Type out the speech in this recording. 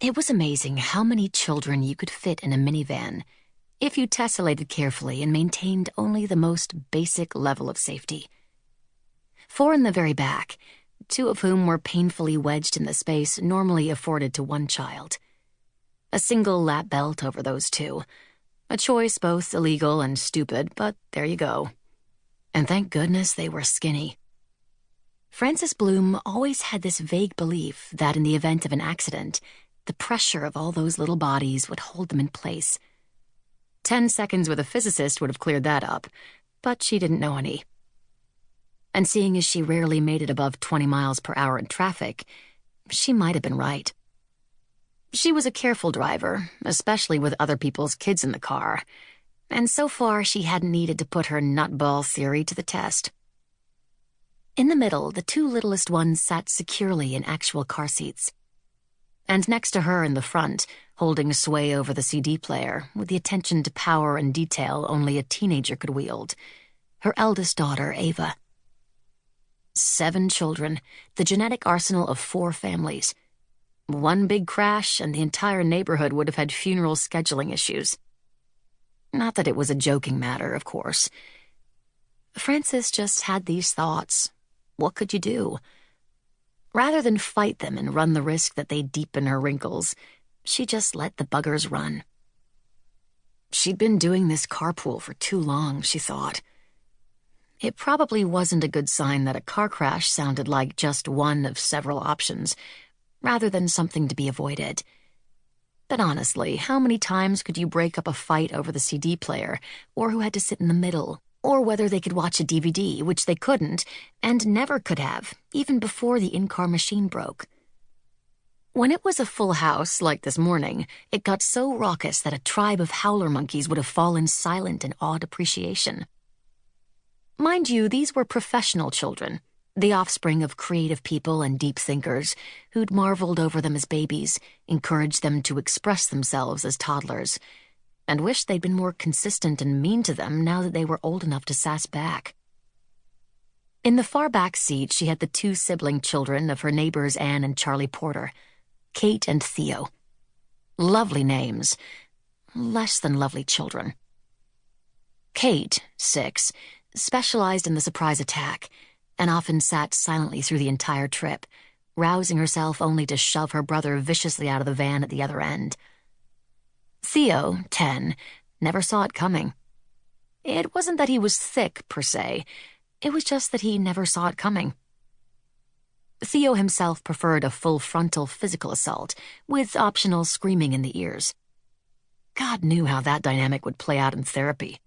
It was amazing how many children you could fit in a minivan if you tessellated carefully and maintained only the most basic level of safety. 4 in the very back, 2 of whom were painfully wedged in the space normally afforded to one child. A single lap belt over those 2. A choice both illegal and stupid, but there you go. And thank goodness they were skinny. Francis Bloom always had this vague belief that in the event of an accident, the pressure of all those little bodies would hold them in place. 10 seconds with a physicist would have cleared that up, but she didn't know any. And seeing as she rarely made it above 20 miles per hour in traffic, she might have been right. She was a careful driver, especially with other people's kids in the car, and so far she hadn't needed to put her nutball theory to the test. In the middle, the 2 littlest ones sat securely in actual car seats. And next to her in the front, holding sway over the CD player, with the attention to power and detail only a teenager could wield, her eldest daughter, Ava. 7 children, the genetic arsenal of 4 families. One big crash, and the entire neighborhood would have had funeral scheduling issues. Not that it was a joking matter, of course. Francis just had these thoughts. What could you do? Rather than fight them and run the risk that they'd deepen her wrinkles, she just let the buggers run. She'd been doing this carpool for too long, she thought. It probably wasn't a good sign that a car crash sounded like just one of several options, rather than something to be avoided. But honestly, how many times could you break up a fight over the CD player, or who had to sit in the middle, or whether they could watch a DVD, which they couldn't, and never could have, even before the in-car machine broke? When it was a full house, like this morning, it got so raucous that a tribe of howler monkeys would have fallen silent in awed appreciation. Mind you, these were professional children, the offspring of creative people and deep thinkers who'd marveled over them as babies, encouraged them to express themselves as toddlers, and wished they'd been more consistent and mean to them now that they were old enough to sass back. In the far back seat, she had the 2 sibling children of her neighbors Anne and Charlie Porter, Kate and Theo. Lovely names, less than lovely children. Kate, 6, specialized in the surprise attack, and often sat silently through the entire trip, rousing herself only to shove her brother viciously out of the van at the other end. Theo, 10, never saw it coming. It wasn't that he was thick, per se. It was just that he never saw it coming. Theo himself preferred a full frontal physical assault, with optional screaming in the ears. God knew how that dynamic would play out in therapy.